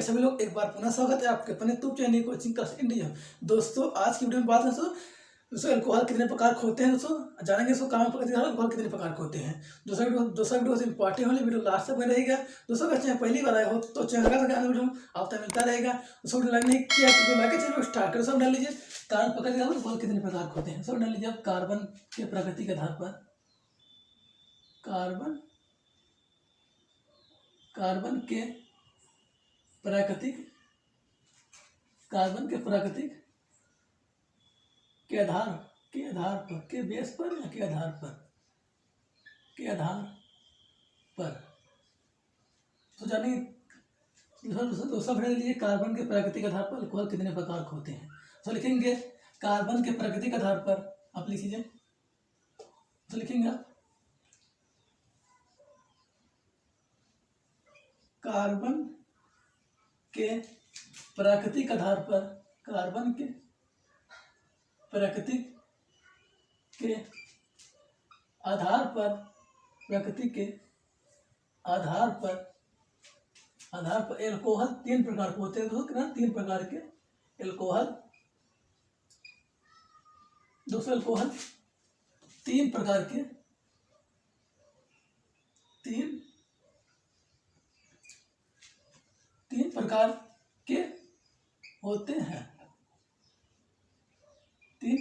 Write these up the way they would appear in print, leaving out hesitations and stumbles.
सभी लोग एक बार पुनः स्वागत है आपके अपने YouTube channel coaching Claas India. दोस्तों आज की वीडियो में बात है दोस्तों अल्कोहल कितने प्रकार के होते हैं। दोस्तों जानेंगे दोस्तों काम अल्कोहल कितने प्रकार के होते हैं। दूसरा वीडियो से इंपॉर्टेंट वाली वीडियो लास्ट तक में रहेगा। दोस्तों अगर चैनल पहली बार आए हो तो चैनल का वीडियो आप तक मिलता रहेगा। दोस्तों वीडियो लाइक नहीं किया तो लाइक चैनल स्टार्ट कर सब डाल लीजिए। कार्बन पकड़ के अल्कोहल कितने प्रकार के होते हैं सब डाल लीजिए। आप कार्बन के प्रकृति के आधार पर कार्बन के प्राकृतिक के आधार पर के बेस पर या के आधार पर तो जानिए दोस्तों बढ़ लीजिए। कार्बन के प्राकृतिक आधार पर अल्कोहल कितने प्रकार के होते हैं तो लिखेंगे कार्बन के प्राकृतिक आधार पर। आप लिख लीजिए तो लिखेंगे कार्बन के प्राकृतिक आधार पर अल्कोहल तीन प्रकार के होते हैं। दोस्तों तीन प्रकार के अल्कोहल तीन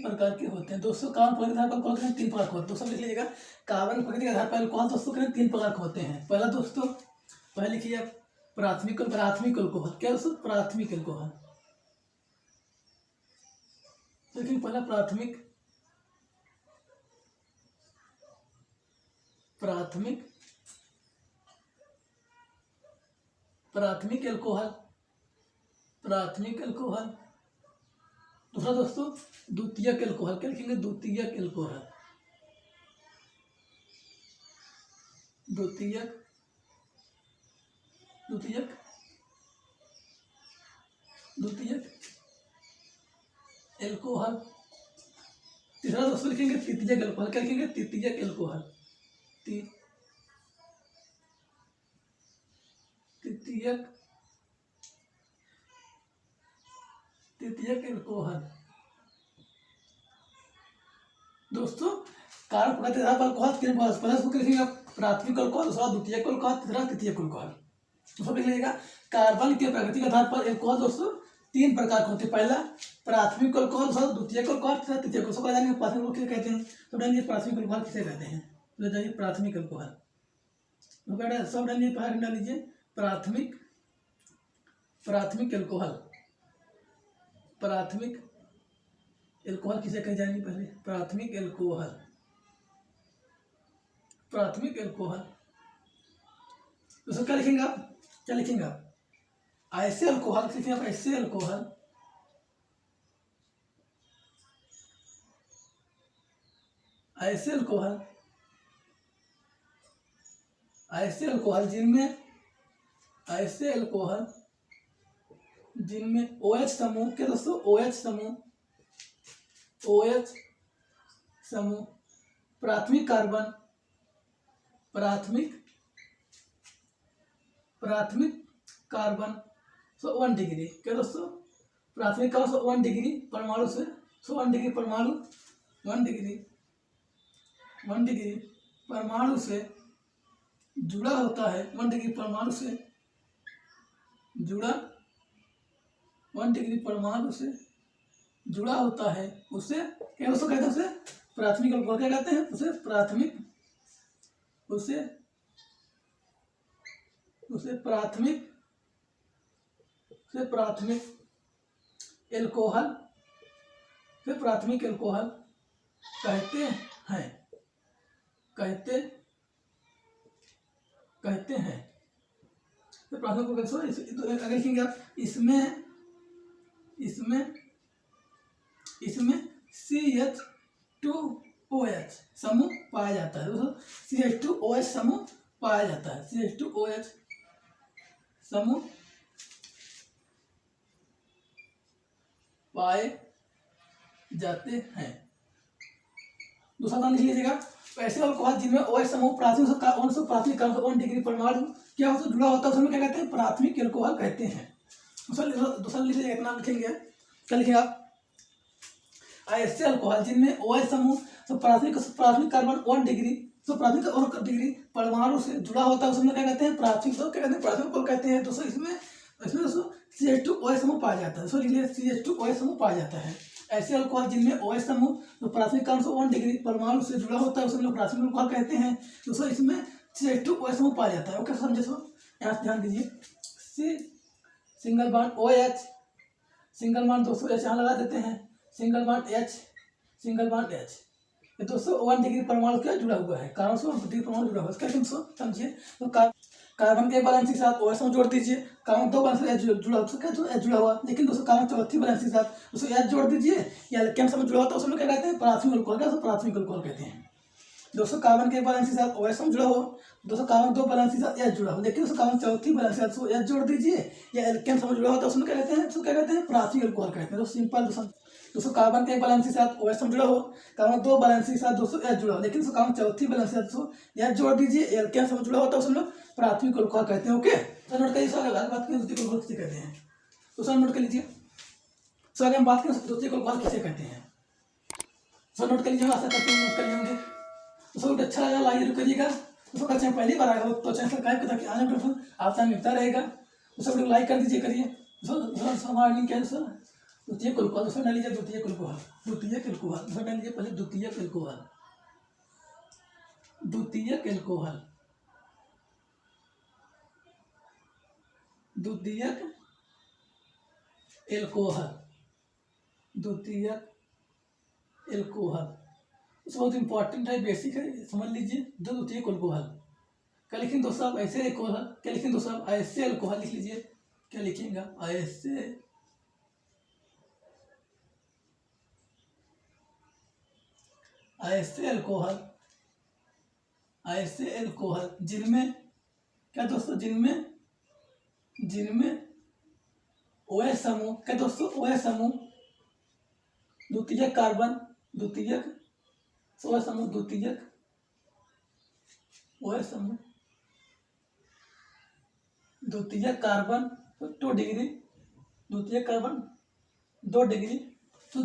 प्रकार के होते हैं। दोस्तों कार्बन प्रकृति आधार पर अल्कोहल तीन प्रकार के होते हैं। दोस्तों लिख लीजिएगा कार्बन प्रकृति आधार पर अल्कोहल दोस्तों तीन प्रकार के होते हैं। पहला दोस्तों लिखिए प्राथमिक अल्कोहल। क्या दोस्तों प्राथमिक अल्कोहल। लेकिन पहला प्राथमिक अल्कोहल। दूसरा दोस्तों द्वितीयक अल्कोहल। क्या लिखेंगे द्वितीयक अल्कोहल। तीसरा दोस्तों लिखेंगे तृतीयक अल्कोहल। क्या लिखेंगे तृतीयक अल्कोहल। दोस्तों कार्बन प्रकृति आधार पर अल्कोहल तीन प्रकार। पहले उसको लिखिएगा प्राथमिक अल्कोहल, दूसरा द्वितीयक अल्कोहल, तीसरा तृतीयक अल्कोहल। तो लिख लीजिएगा कार्बन के प्राकृतिक आधार पर अल्कोहल दोस्तों तीन प्रकार के होते हैं। पहला प्राथमिक अल्कोहल, दूसरा द्वितीयक अल्कोहल, तीसरा तृतीयक अल्कोहल। प्राथमिक अल्कोहल किसे कहते हैं तो डालिए प्राथमिक अल्कोहल किसे कहते हैं तो जाइए प्राथमिक अल्कोहल। सब डालिए बाहर डाल लीजिए प्राथमिक अल्कोहल। प्राथमिक अल्कोहल किसे कहे जाएंगे पहले प्राथमिक अल्कोहल। तो क्या लिखेंगे आप ऐसे अल्कोहल लिखेंगे आप ऐसे अल्कोहल जिनमें OH समूह के दोस्तों OH समूह प्राथमिक कार्बन 1 डिग्री। क्या दोस्तों प्राथमिक कार्बन 1 डिग्री परमाणु से 1 डिग्री परमाणु से जुड़ा होता है। 1 डिग्री परमाणु से जुड़ा होता है उसे क्या दोस्तों कहते हैं उसे प्राथमिक अल्कोहल। क्या कहते हैं उसे प्राथमिक अल्कोहल कहते हैं। तो प्राथमिक अल्कोहल अगर लिखेंगे आप इसमें CH2OH समूह पाया जाता है। दोस्तों CH2OH समूह पाया जाता है। CH2OH समूह पाए जाते हैं। दूसरा नाम लिख लीजिएगा ऐसे अल्कोहल जिनमें OH समूह प्राथमिक कार्बन 1 डिग्री परमाणु क्या होता जुड़ा होता है उसमें क्या कहते हैं प्राथमिक अल्कोहल कहते हैं। दूसरा लिखिए, एक नाम लिखेंगे, क्या लिखेंगे आप, ऐसे अल्कोहल जिनमें OH समूह तो प्राथमिक कार्बन 1 डिग्री तो प्राथमिक और डिग्री परमाणु से जुड़ा होता है, उसमें क्या कहते हैं, प्राथमिक, तो क्या कहते हैं, प्राथमिक कॉल कहते हैं दोस्तों। इसमें दोस्तों CH2OH समूह पाया जाता है, लिख लिया, CH2OH समूह पाया जाता है। ऐसे अल्कोहल जिनमें OH समूह तो प्राथमिक कार्बन 1 डिग्री परमाणु से जुड़ा होता है, उसमें लोग प्राथमिक अल्कोहल कहते हैं दोस्तों। इसमें CH2OH समूह पाया जाता है। ओके, समझे सो, यहाँ ध्यान दीजिए, C single bond OH, single bond दोस्तों H यहाँ लगा देते हैं, single bond H, single bond H, ये दोस्तों 1 डिग्री परमाणु क्या जुड़ा हुआ है, कार्बन से 1 डिग्री परमाणु जुड़ा हुआ है। क्या दोस्तों समझिए, तो कार्बन के बैलेंस के साथ OH जोड़ दीजिए, कार्बन 2 बैलेंस H जुड़ा हुआ, क्या H जुड़ा हुआ, लेकिन दोस्तों कार्बन चौथी बैलेंस के साथ उसको H जोड़ दीजिए, या एल्केन समूह जुड़ा होता है, उसमें क्या कहते हैं, प्राथमिक अल्कोहल, क्या प्राथमिक अल्कोहल कहते हैं दोस्तों। कार्बन के बैलेंस के साथ OH जुड़ा हो दोस्तों, कार्बन 2 बैलेंस के साथ H जुड़ा हो, लेकिन उसको कार्बन चौथी बैलेंस के साथ उसको H जोड़ दीजिए, या एल्केन समूह जुड़ा होता है, उसमें क्या कहते हैं, उसको क्या कहते हैं, प्राथमिक अल्कोहल कहते हैं। तो सिंपल दोस्तों कार्बन के बैलेंस के साथ OH जुड़ा हो, कार्बन 2 बैलेंस के साथ दोस्तों H जुड़ा हो, लेकिन उसको कार्बन चौथी बैलेंस के साथ उसको H जोड़ दीजिए, एल्केन समूह जुड़ा होता है, उसमें प्राथमिक अल्कोहल कहते हैं। ओके, तो नोट करिए, आगे बात करें द्वितीयक अल्कोहल किसे कहते हैं, तो सर नोट कर लीजिए। सर आगे हम बात करें द्वितीयक अल्कोहल किसे कहते हैं, सर नोट कर लीजिए, आशा करते हैं नोट कर लेंगे। तो सब अच्छा लगा, लाइक करिएगा। तो अच्छा पहली बार आएगा तो चैनल सब्सक्राइब कर, ताकि आने वाले आपसे मिलता रहेगा। तो सब लोग लाइक कर दीजिए, करिए। हमारा लिंक है सर द्वितीयक अल्कोहल, दूसरा डाल लीजिए द्वितीयक अल्कोहल, द्वितीयक अल्कोहल, दूसरा डाल लीजिए पहले द्वितीयक अल्कोहल, द्वितीयक अल्कोहल, द्वितीयक अल्कोहल, द्वितीयक अल्कोहल बहुत इंपॉर्टेंट है, बेसिक है, समझ लीजिए। द्वितीयक अल्कोहल क्या लिखेंगे दोस्तों आप, ऐसे अल्कोहल, क्या लिखेंगे दोस्तों आप, ऐसे अल्कोहल लिख लीजिए। क्या लिखेंगे, ऐसे ऐसे अल्कोहल, ऐसे अल्कोहल जिनमें क्या दोस्तों, जिनमें OH समूह, क्या दोस्तों OH समूह, द्वितीयक कार्बन, द्वितीयक OH समूह, द्वितीयक OH समूह, द्वितीयक कार्बन 2 डिग्री, द्वितीयक कार्बन 2 डिग्री, तो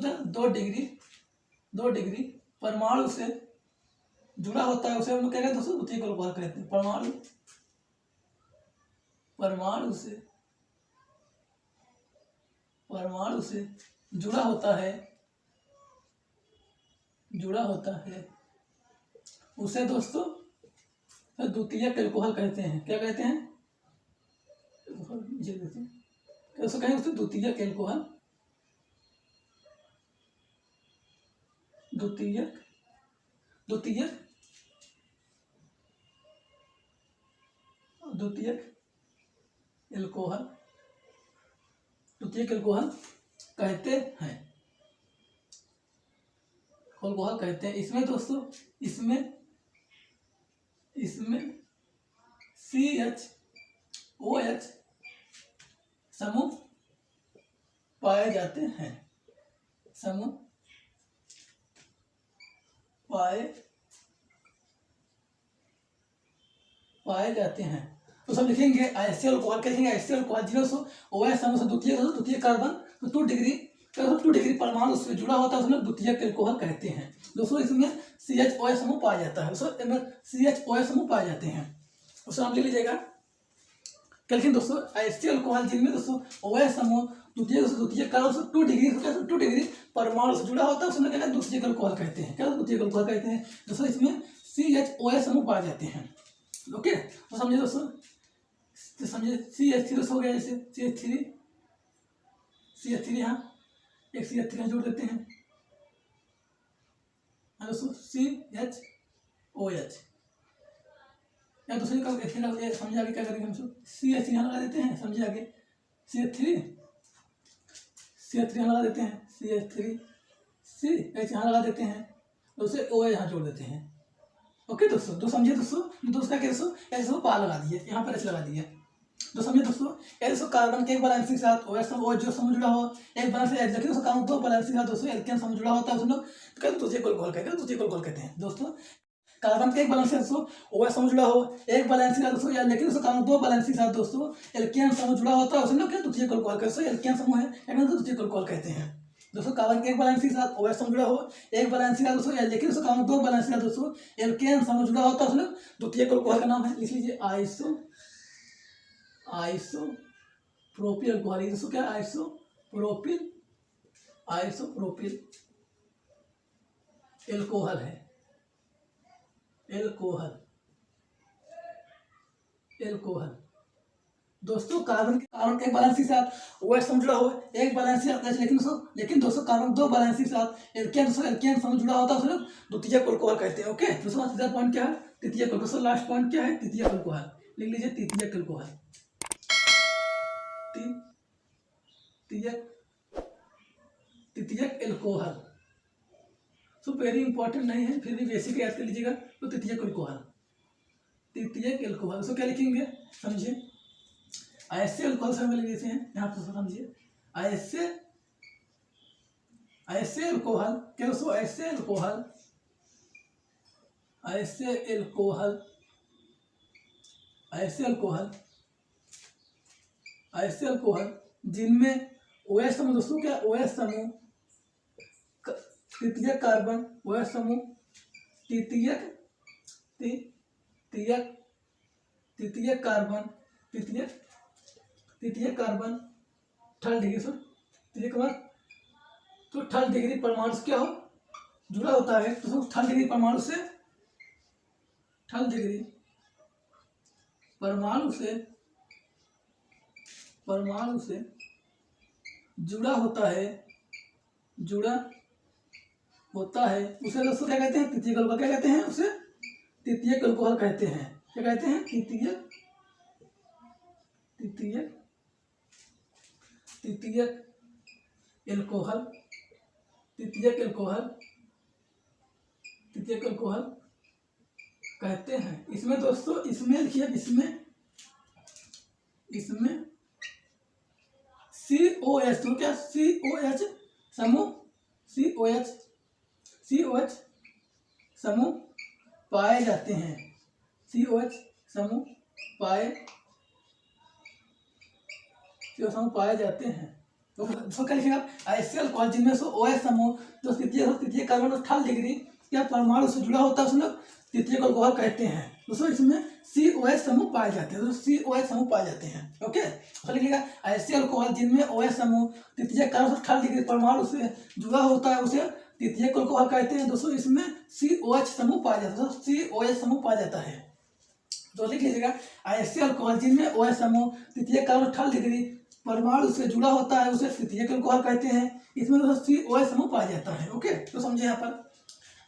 2 डिग्री परमाणु से जुड़ा होता है, उसे हम लोग क्या कहते हैं दोस्तों, द्वितीयक अल्कोहल कहते हैं। परमाणु से जुड़ा होता है, उसे दोस्तों द्वितीयक अल्कोहल कहते हैं। क्या कहते हैं, कैसे कहें उससे, द्वितीयक अल्कोहल, द्वितीयक अल्कोहल कहते हैं, अल्कोहल कहते हैं। इसमें दोस्तों, इसमें CH-OH समूह पाए जाते हैं, समूह पाए जाते हैं। तो सब लिखेंगे ऐसे अल्कोहल, क्या लिखेंगे, ऐसे अल्कोहल जिनमें OH समूह से द्वितीयक कार्बन 2 डिग्री परमाणु से जुड़ा होता है, उसमें द्वितीयक अल्कोहल कहते हैं दोस्तों। इसमें CH-OH समूह पाया जाता है, CH-OH समूह पाए जाते हैं, उसको नाम ले लीजिएगा। क्या लिखेंगे दोस्तों, ऐसे अल्कोहल जिनमें दोस्तों OH समूह द्वितीयक कार्बन 2 डिग्री परमाणु से जुड़ा होता है, उसमें क्या द्वितीयक अल्कोहल कहते हैं। क्या द्वितीयक अल्कोहल कहते हैं दोस्तों, इसमें CH-OH समूह पाए जाते हैं। ओके, तो समझिए दोस्तों, तो समझिए CH3 हो गया, जैसे CH3 यहाँ एक CH3 जोड़ देते हैं दोस्तों, CH-OH, या दूसरे का समझे आगे क्या करेंगे हम सब, CH3 यहाँ लगा देते हैं, समझे आगे CH3 यहाँ लगा देते हैं, CH यहाँ लगा देते हैं, दूसरे OH यहाँ जोड़ देते हैं। ओके दोस्तों, तो समझिए दोस्तों, क्या दोस्तों ऐसे पा लगा दिए, यहाँ पर ऐसे लगा दिए। तो समझिए दोस्तों, ऐसे करबन के एक बैलेंस के साथ OH जो समूह जुड़ा हो, एक बैलेंस से देखिए उसका कार्बन 2 बैलेंस के साथ दोस्तों एल्केन समूह जुड़ा होता है, उसमें द्वितीयक अल्कोहल कहते हैं, द्वितीयक अल्कोहल कहते हैं दोस्तों। कार्बन का एक वैलेंसी दोस्तों OH समूह जुड़ा हो, एक वैलेंसी का दोस्तों, या लेकिन उसका कार्बन दो वैलेंसी के साथ दोस्तों एल्केन समूह जुड़ा होता है, उसे लोग क्या द्वितीयक अल्कोहल कहते हैं। एल्केन समूह है यानी द्वितीयक अल्कोहल कहते हैं दोस्तों। कार्बन के एक वैलेंसी के साथ OH समूह जुड़ा हो, एक वैलेंसी का दोस्तों, या लेकिन उसका कार्बन दो वैलेंसी का दोस्तों एल्केन समूह जुड़ा होता है, उसे लोग द्वितीयक अल्कोहल का नाम है। लिख लीजिए आइसोप्रोपिल अल्कोहल। ये दोस्तों क्या है? आइसोप्रोपिल एल्कोहल है। एल्कोहल दोस्तों कार्बन के एक बैलेंस के साथ OH समूह जुड़ा हो, एक बैलेंस के साथ, लेकिन दोस्तों कार्बन दो बैलेंस के साथ एल्केन समूह जुड़ा होता है, उसे द्वितीयक अल्कोहल कहते हैं। ओके दोस्तों, तीसरा पॉइंट क्या है? तृतीयक अल्कोहल। दोस्तों लास्ट पॉइंट क्या है? तृतीयक अल्कोहल। लिख लीजिए तृतीयक अल्कोहल। तृतीयक अल्कोहल सो वेरी इंपॉर्टेंट नहीं है, फिर भी बेसिक याद कर लीजिएगा। तो तृतीयक अल्कोहल उसको क्या लिखेंगे समझिए। ऐसे अल्कोहल से हमें लिखते हैं यहाँ पर समझिए। ऐसे अल्कोहल क्या दोस्तों? ऐसे अल्कोहल जिनमें OH समूह दोस्तों क्या? OH समूह तृतीयक कार्बन, OH समूह तृतीयक कार्बन थर्ड डिग्री तृतीयक कार्बन तो थर्ड डिग्री परमाणु से क्या हो जुड़ा होता है। तो थर्ड डिग्री परमाणु से जुड़ा होता है उसे दोस्तों क्या कहते हैं? तृतीयक अल्कोहल। क्या कहते हैं उसे? तृतीयक अल्कोहल कहते हैं। क्या कहते हैं? तृतीयक अल्कोहल कहते हैं। इसमें दोस्तों लिखिए इसमें COH तो क्या? COH समूह पाए जाते हैं। COH समूह पाए जाते हैं। तो क्या लिखेंगे आप? ऐसे अल्कोहल जिनमें से OH समूह जो तृतीय कार्बन और थर्ड डिग्री या परमाणु से जुड़ा होता है उसमें तृतीयक अल्कोहल कहते हैं। दोस्तों इसमें COH समूह पाए जाते हैं। COH समूह पाए जाते हैं। ओके तो लिखिएगा ऐसे अल्कोहल जिनमें OH समूह तृतीय कार्बन और थर्ड डिग्री परमाणु से जुड़ा होता है उसे तृतीयक अल्कोहल कहते हैं। दोस्तों इसमें COH समूह पाया जाता है। COH समूह पाया जाता है। तो लिख लीजिएगा ऐसे अल्कोहल जिनमें OH समूह तृतीय कार्बन थर्ड डिग्री परमाणु से जुड़ा होता है उसे तृतीयक अल्कोहल कहते हैं। इसमें दोस्तों COH समूह पाया जाता है। ओके तो समझिए यहाँ पर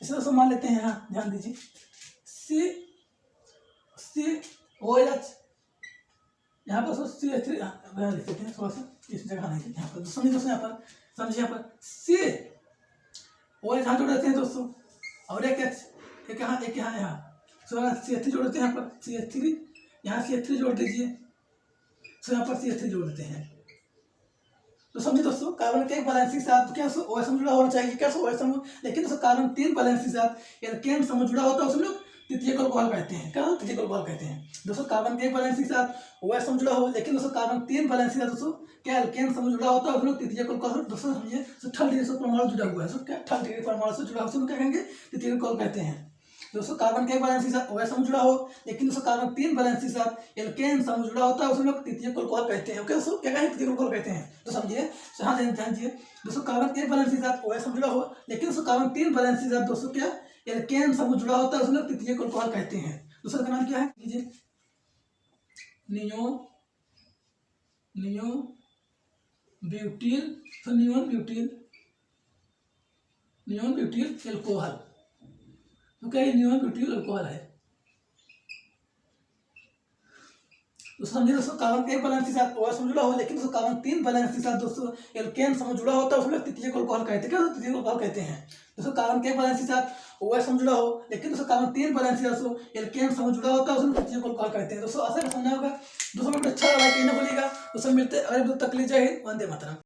इसे दोस्तों मान लेते हैं। यहाँ ध्यान दीजिए COH यहाँ पर CH3 लिख देते हैं। थोड़ा सा इस जगह नहीं यहाँ पर समझिए दोस्तों। यहाँ पर समझिए यहाँ पर COH यहाँ जोड़ देते हैं दोस्तों और एक यहाँ CH3 जोड़ देते हैं। यहाँ पर CH3 यहाँ CH3 जोड़ दीजिए। तो यहाँ पर CH3 जोड़ देते हैं। तो समझिए दोस्तों कार्बन के एक वैलेंसी के साथ क्या OH समूह जुड़ा होना चाहिए। क्या OH समूह, लेकिन दोस्तों कार्बन तीन वैलेंसी के साथ एल्केन समूह जुड़ा होता है उसमें लोग तृतीयक अल्कोहल कहते हैं। क्या तृतीयक अल्कोहल कहते हैं। दोस्तों कार्बन के एक वैलेंसी के साथ OH समूह जुड़ा हो, लेकिन दोस्तों कार्बन तीन वैलेंसी का दोस्तों क्या एल्केन समूह जुड़ा होता है उसमें तृतीयक अल्कोहल। दोस्तों समझिए थर्ड डिग्री से परमाणु जुड़ा हुआ है। क्या थर्ड डिग्री परमाणु से जुड़ा उसमें क्या कहेंगे? तृतीयक अल्कोहल कहते हैं। दोस्तों कार्बन के एक वैलेंसी के साथ OH समूह जुड़ा हो, लेकिन दोस्तों कार्बन तीन वैलेंसी के साथ एल्केन समूह जुड़ा होता है उसमें लोग तृतीयक अल्कोहल कहते हैं। ओके दोस्तों क्या कहेंगे? तृतीयक अल्कोहल कहते हैं। तो समझिए यहाँ ध्यान दीजिए। दोस्तों कार्बन के एक वैलेंसी के साथ OH समूह जुड़ा हो, लेकिन दोस्तों कार्बन तीन वैलेंसी के साथ दोस्तों क्या एल्केन समूह जुड़ा होता है उसमें लोग तृतीयक अल्कोहल कहते हैं। दूसरा का नाम क्या है? लीजिए नियोन ब्यूटील एल्कोहल। तो क्या ये नियोन ब्यूटील अल्कोहल है। तो समझिए दोस्तों कार्बन के एक वैलेंसी के साथ OH समूह जुड़ा हो, लेकिन दोस्तों कार्बन तीन वैलेंसी के साथ दोस्तों एल्केन समूह जुड़ा होता है उसमें तृतीयक अल्कोहल कहते हैं। क्या तृतीयक अल्कोहल कहते हैं। दोस्तों कार्बन के एक वैलेंसी के साथ OH समूह जुड़ा हो, लेकिन दोस्तों कार्बन तीन वैलेंसी के साथ एल्केन समूह जुड़ा होता है उसमें तृतीयक अल्कोहल कहते हैं। दोस्तों ऐसा समझना होगा। दोस्तों अच्छा लगा कि ना बोलिएगा। दोस्तों मिलते अगले वीडियो तक। लीजिए वंदे मातरम।